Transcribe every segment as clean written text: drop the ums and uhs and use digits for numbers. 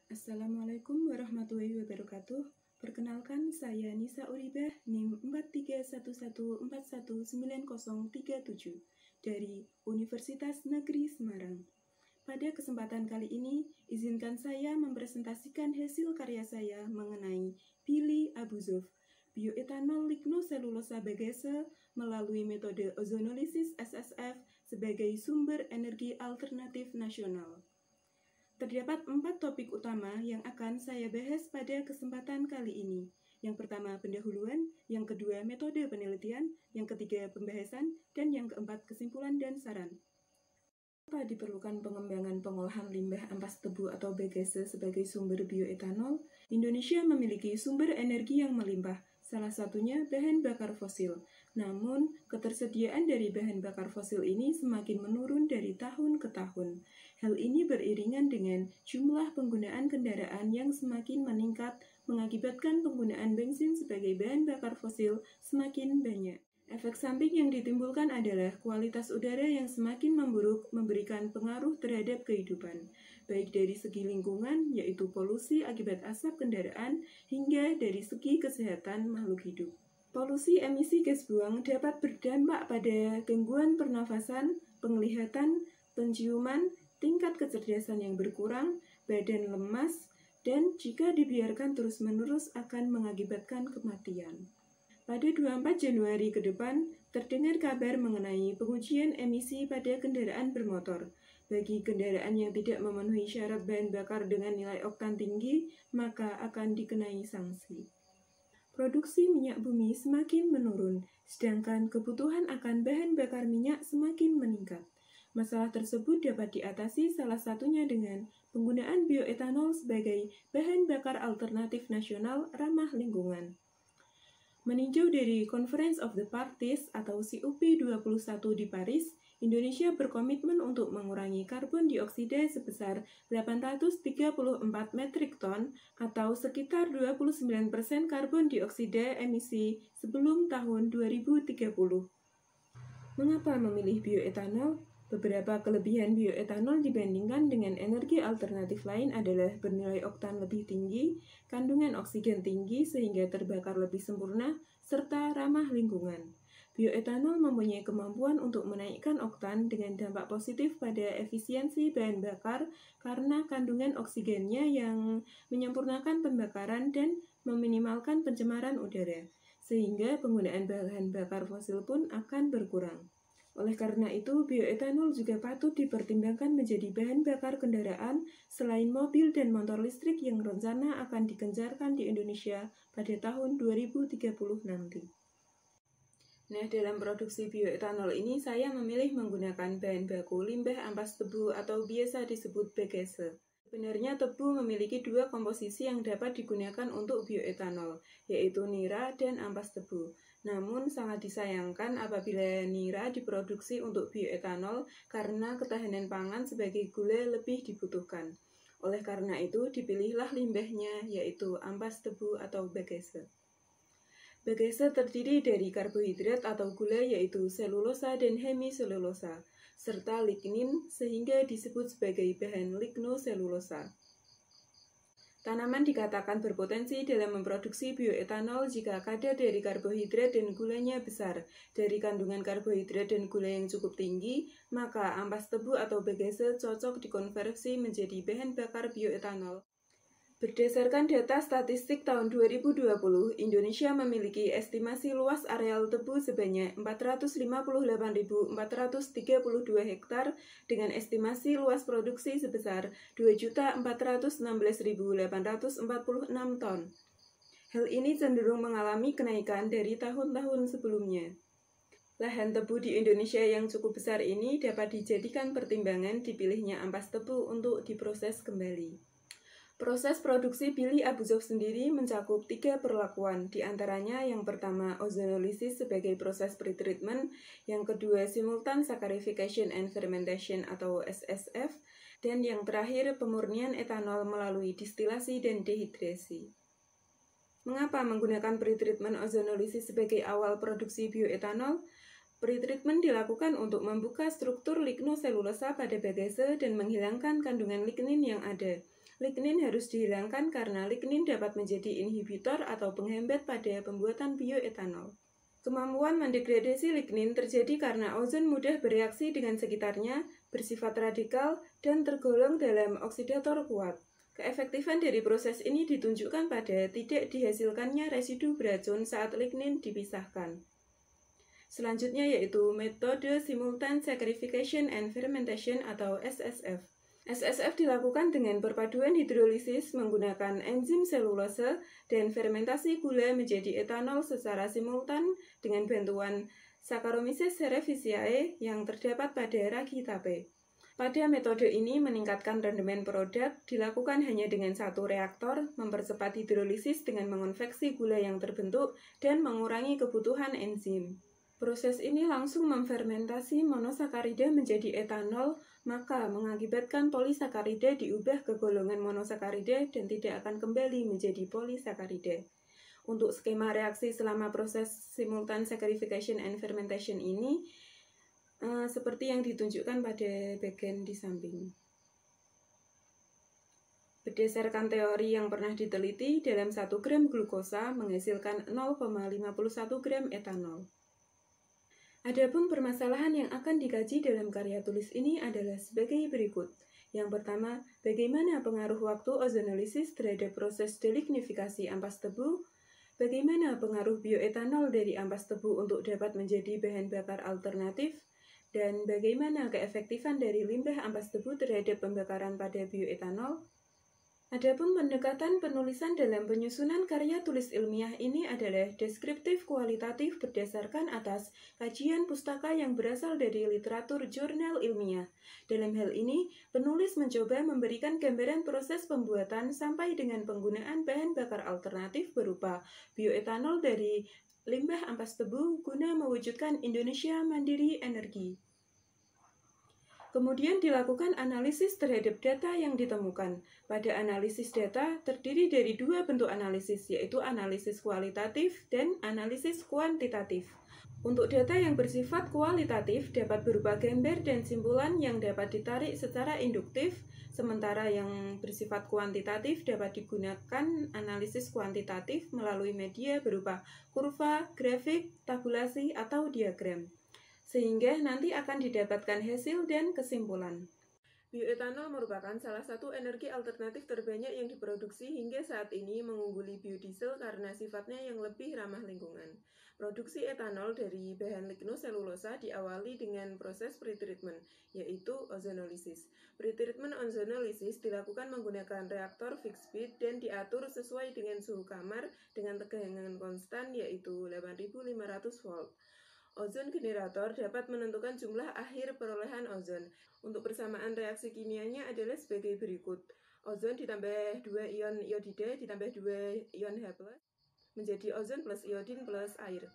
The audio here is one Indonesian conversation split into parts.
Assalamualaikum warahmatullahi wabarakatuh. Perkenalkan, saya Nisa Uribah, NIM 4311419037 dari Universitas Negeri Semarang. Pada kesempatan kali ini, izinkan saya mempresentasikan hasil karya saya mengenai Billy Abuzov, bioetanol lignoselulosa bagase melalui metode ozonolisis SSF sebagai sumber energi alternatif nasional. Terdapat 4 topik utama yang akan saya bahas pada kesempatan kali ini. Yang pertama, pendahuluan, yang kedua, metode penelitian, yang ketiga, pembahasan, dan yang keempat, kesimpulan dan saran. Apa diperlukan pengembangan pengolahan limbah ampas tebu atau bagase sebagai sumber bioetanol? Indonesia memiliki sumber energi yang melimpah, salah satunya bahan bakar fosil. Namun, ketersediaan dari bahan bakar fosil ini semakin menurun dari tahun ke tahun. Hal ini beriringan dengan jumlah penggunaan kendaraan yang semakin meningkat, mengakibatkan penggunaan bensin sebagai bahan bakar fosil semakin banyak. Efek samping yang ditimbulkan adalah kualitas udara yang semakin memburuk, memberikan pengaruh terhadap kehidupan, baik dari segi lingkungan, yaitu polusi akibat asap kendaraan, hingga dari segi kesehatan makhluk hidup. Polusi emisi gas buang dapat berdampak pada gangguan pernafasan, penglihatan, penciuman, tingkat kecerdasan yang berkurang, badan lemas, dan jika dibiarkan terus-menerus akan mengakibatkan kematian. Pada 24 Januari ke depan, terdengar kabar mengenai pengujian emisi pada kendaraan bermotor. Bagi kendaraan yang tidak memenuhi syarat bahan bakar dengan nilai oktan tinggi, maka akan dikenai sanksi. Produksi minyak bumi semakin menurun, sedangkan kebutuhan akan bahan bakar minyak semakin meningkat. Masalah tersebut dapat diatasi salah satunya dengan penggunaan bioetanol sebagai bahan bakar alternatif nasional ramah lingkungan. Meninjau dari Conference of the Parties atau COP21 di Paris, Indonesia berkomitmen untuk mengurangi karbon dioksida sebesar 834 metrik ton atau sekitar 29% karbon dioksida emisi sebelum tahun 2030. Mengapa memilih bioetanol? Beberapa kelebihan bioetanol dibandingkan dengan energi alternatif lain adalah bernilai oktan lebih tinggi, kandungan oksigen tinggi sehingga terbakar lebih sempurna, serta ramah lingkungan. Bioetanol mempunyai kemampuan untuk menaikkan oktan dengan dampak positif pada efisiensi bahan bakar karena kandungan oksigennya yang menyempurnakan pembakaran dan meminimalkan pencemaran udara, sehingga penggunaan bahan bakar fosil pun akan berkurang. Oleh karena itu, bioetanol juga patut dipertimbangkan menjadi bahan bakar kendaraan selain mobil dan motor listrik yang rencana akan digencarkan di Indonesia pada tahun 2030 nanti. Nah, dalam produksi bioetanol ini saya memilih menggunakan bahan baku limbah ampas tebu atau biasa disebut bagase. Sebenarnya tebu memiliki 2 komposisi yang dapat digunakan untuk bioetanol, yaitu nira dan ampas tebu. Namun sangat disayangkan apabila nira diproduksi untuk bioetanol karena ketahanan pangan sebagai gula lebih dibutuhkan. Oleh karena itu, dipilihlah limbahnya, yaitu ampas tebu atau bagase. Bagase terdiri dari karbohidrat atau gula yaitu selulosa dan hemiselulosa, serta lignin sehingga disebut sebagai bahan lignoselulosa. Tanaman dikatakan berpotensi dalam memproduksi bioetanol jika kadar dari karbohidrat dan gulanya besar. Dari kandungan karbohidrat dan gula yang cukup tinggi, maka ampas tebu atau bagase cocok dikonversi menjadi bahan bakar bioetanol. Berdasarkan data statistik tahun 2020, Indonesia memiliki estimasi luas areal tebu sebanyak 458.432 hektar dengan estimasi luas produksi sebesar 2.416.846 ton. Hal ini cenderung mengalami kenaikan dari tahun-tahun sebelumnya. Lahan tebu di Indonesia yang cukup besar ini dapat dijadikan pertimbangan dipilihnya ampas tebu untuk diproses kembali. Proses produksi Billy Abuzov sendiri mencakup 3 perlakuan, di antaranya yang pertama ozonolisis sebagai proses pretreatment, yang kedua simultan saccharification and fermentation atau SSF, dan yang terakhir pemurnian etanol melalui distilasi dan dehidrasi. Mengapa menggunakan pretreatment ozonolisis sebagai awal produksi bioetanol? Pretreatment dilakukan untuk membuka struktur lignoselulosa pada bagase dan menghilangkan kandungan lignin yang ada. Lignin harus dihilangkan karena lignin dapat menjadi inhibitor atau penghambat pada pembuatan bioetanol. Kemampuan mendegradasi lignin terjadi karena ozon mudah bereaksi dengan sekitarnya, bersifat radikal, dan tergolong dalam oksidator kuat. Keefektifan dari proses ini ditunjukkan pada tidak dihasilkannya residu beracun saat lignin dipisahkan. Selanjutnya yaitu metode Simultan Saccharification and Fermentation atau SSF. SSF dilakukan dengan perpaduan hidrolisis menggunakan enzim selulose dan fermentasi gula menjadi etanol secara simultan dengan bantuan Saccharomyces cerevisiae yang terdapat pada ragi tape. Pada metode ini meningkatkan rendemen produk dilakukan hanya dengan satu reaktor, mempercepat hidrolisis dengan mengonveksi gula yang terbentuk dan mengurangi kebutuhan enzim. Proses ini langsung memfermentasi monosakarida menjadi etanol, maka mengakibatkan polisakarida diubah ke golongan monosakarida dan tidak akan kembali menjadi polisakarida. Untuk skema reaksi selama proses simultan saccharification and fermentation ini, seperti yang ditunjukkan pada bagian di samping. Berdasarkan teori yang pernah diteliti, dalam 1 gram glukosa menghasilkan 0,51 gram etanol. Adapun permasalahan yang akan dikaji dalam karya tulis ini adalah sebagai berikut. Yang pertama, bagaimana pengaruh waktu ozonolisis terhadap proses delignifikasi ampas tebu? Bagaimana pengaruh bioetanol dari ampas tebu untuk dapat menjadi bahan bakar alternatif? Dan bagaimana keefektifan dari limbah ampas tebu terhadap pembakaran pada bioetanol? Adapun pendekatan penulisan dalam penyusunan karya tulis ilmiah ini adalah deskriptif kualitatif berdasarkan atas kajian pustaka yang berasal dari literatur jurnal ilmiah. Dalam hal ini, penulis mencoba memberikan gambaran proses pembuatan sampai dengan penggunaan bahan bakar alternatif berupa bioetanol dari limbah ampas tebu guna mewujudkan Indonesia Mandiri Energi. Kemudian dilakukan analisis terhadap data yang ditemukan. Pada analisis data terdiri dari 2 bentuk analisis, yaitu analisis kualitatif dan analisis kuantitatif. Untuk data yang bersifat kualitatif dapat berupa gambar dan simpulan yang dapat ditarik secara induktif, sementara yang bersifat kuantitatif dapat digunakan analisis kuantitatif melalui media berupa kurva, grafik, tabulasi, atau diagram, sehingga nanti akan didapatkan hasil dan kesimpulan. Bioetanol merupakan salah satu energi alternatif terbanyak yang diproduksi hingga saat ini, mengungguli biodiesel karena sifatnya yang lebih ramah lingkungan. Produksi etanol dari bahan lignoselulosa diawali dengan proses pretreatment, yaitu ozonolisis. Pretreatment ozonolisis dilakukan menggunakan reaktor fixed bed dan diatur sesuai dengan suhu kamar dengan tegangan konstan, yaitu 8500 volt. Ozon generator dapat menentukan jumlah akhir perolehan ozon. Untuk persamaan reaksi kimianya adalah sebagai berikut. Ozon ditambah 2 ion iodida ditambah 2 ion H+, menjadi ozon plus iodin plus air.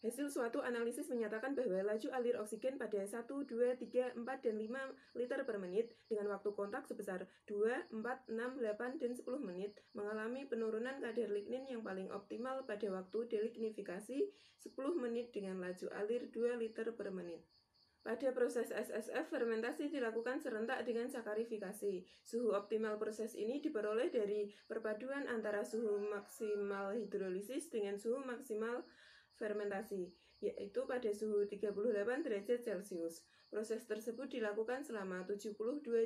Hasil suatu analisis menyatakan bahwa laju alir oksigen pada 1, 2, 3, 4, dan 5 liter per menit dengan waktu kontak sebesar 2, 4, 6, 8, dan 10 menit mengalami penurunan kadar lignin yang paling optimal pada waktu delignifikasi 10 menit dengan laju alir 2 liter per menit. Pada proses SSF, fermentasi dilakukan serentak dengan sakkarifikasi. Suhu optimal proses ini diperoleh dari perpaduan antara suhu maksimal hidrolisis dengan suhu maksimal fermentasi, yaitu pada suhu 38 derajat Celcius. Proses tersebut dilakukan selama 72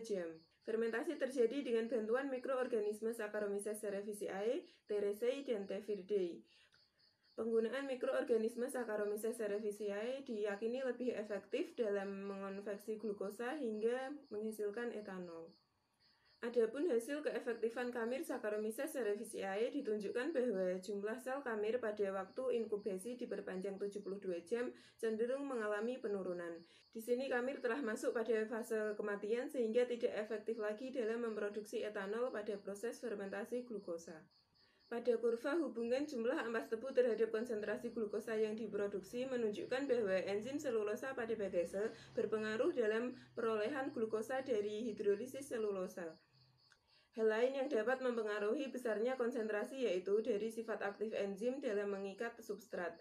jam. Fermentasi terjadi dengan bantuan mikroorganisme Saccharomyces cerevisiae, Teresae, dan Tephridae. Penggunaan mikroorganisme Saccharomyces cerevisiae diyakini lebih efektif dalam mengonveksi glukosa hingga menghasilkan etanol. Adapun hasil keefektifan kamir Saccharomyces cerevisiae ditunjukkan bahwa jumlah sel kamir pada waktu inkubasi diperpanjang 72 jam cenderung mengalami penurunan. Di sini kamir telah masuk pada fase kematian sehingga tidak efektif lagi dalam memproduksi etanol pada proses fermentasi glukosa. Pada kurva hubungan jumlah ampas tebu terhadap konsentrasi glukosa yang diproduksi menunjukkan bahwa enzim selulosa pada bagase berpengaruh dalam perolehan glukosa dari hidrolisis selulosa. Hal lain yang dapat mempengaruhi besarnya konsentrasi yaitu dari sifat aktif enzim dalam mengikat substrat.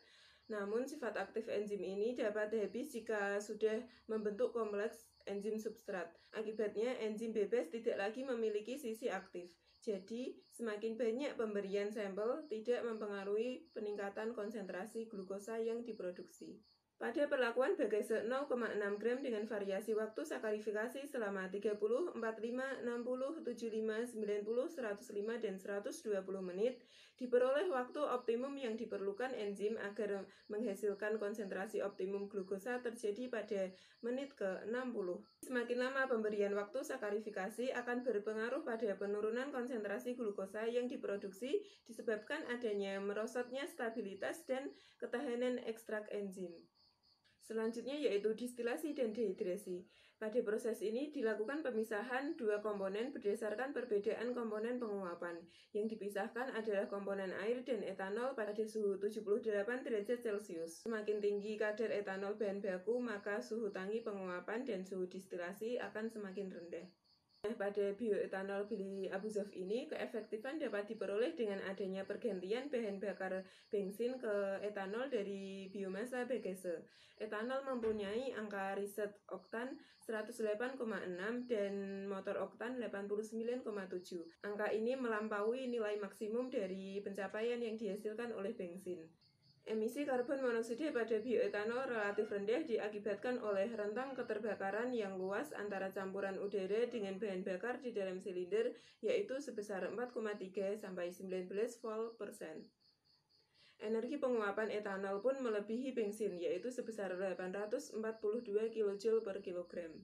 Namun sifat aktif enzim ini dapat habis jika sudah membentuk kompleks enzim substrat. Akibatnya, enzim bebas tidak lagi memiliki sisi aktif. Jadi, semakin banyak pemberian sampel tidak mempengaruhi peningkatan konsentrasi glukosa yang diproduksi. Pada perlakuan Begese 0,6 gram dengan variasi waktu sakarifikasi selama 30, 45, 60, 75, 90, 105, dan 120 menit, diperoleh waktu optimum yang diperlukan enzim agar menghasilkan konsentrasi optimum glukosa terjadi pada menit ke-60. Semakin lama pemberian waktu sakarifikasi akan berpengaruh pada penurunan konsentrasi glukosa yang diproduksi disebabkan adanya merosotnya stabilitas dan ketahanan ekstrak enzim. Selanjutnya yaitu distilasi dan dehidrasi. Pada proses ini dilakukan pemisahan dua komponen berdasarkan perbedaan komponen penguapan. Yang dipisahkan adalah komponen air dan etanol pada suhu 78 derajat Celcius. Semakin tinggi kadar etanol bahan baku, maka suhu tangki penguapan dan suhu distilasi akan semakin rendah. Pada bioetanol Billy Abuzov ini, keefektifan dapat diperoleh dengan adanya pergantian bahan bakar bensin ke etanol dari biomasa Begese. Etanol mempunyai angka riset oktan 108,6 dan motor oktan 89,7. Angka ini melampaui nilai maksimum dari pencapaian yang dihasilkan oleh bensin. Emisi karbon monoksida pada bioetanol relatif rendah diakibatkan oleh rentang keterbakaran yang luas antara campuran udara dengan bahan bakar di dalam silinder, yaitu sebesar 4,3 sampai 19 volt per sen. Energi penguapan etanol pun melebihi bensin, yaitu sebesar 842 kJ per kilogram.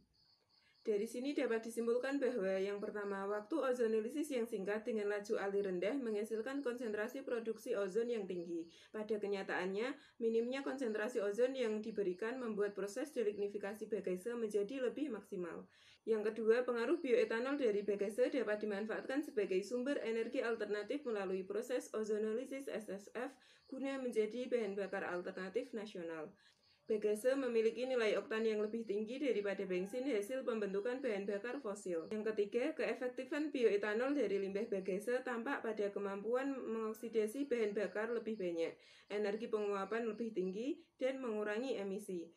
Dari sini dapat disimpulkan bahwa yang pertama, waktu ozonolisis yang singkat dengan laju alir rendah menghasilkan konsentrasi produksi ozon yang tinggi. Pada kenyataannya, minimnya konsentrasi ozon yang diberikan membuat proses delignifikasi Begese menjadi lebih maksimal. Yang kedua, pengaruh bioetanol dari Begese dapat dimanfaatkan sebagai sumber energi alternatif melalui proses ozonolisis SSF guna menjadi bahan bakar alternatif nasional. Begese memiliki nilai oktan yang lebih tinggi daripada bensin hasil pembentukan bahan bakar fosil. Yang ketiga, keefektifan bioetanol dari limbah Begese tampak pada kemampuan mengoksidasi bahan bakar lebih banyak, energi penguapan lebih tinggi, dan mengurangi emisi.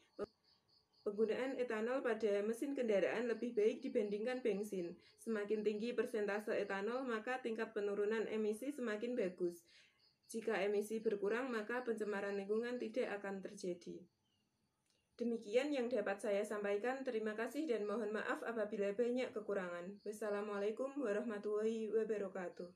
Penggunaan etanol pada mesin kendaraan lebih baik dibandingkan bensin. Semakin tinggi persentase etanol, maka tingkat penurunan emisi semakin bagus. Jika emisi berkurang, maka pencemaran lingkungan tidak akan terjadi. Demikian yang dapat saya sampaikan. Terima kasih dan mohon maaf apabila banyak kekurangan. Wassalamualaikum warahmatullahi wabarakatuh.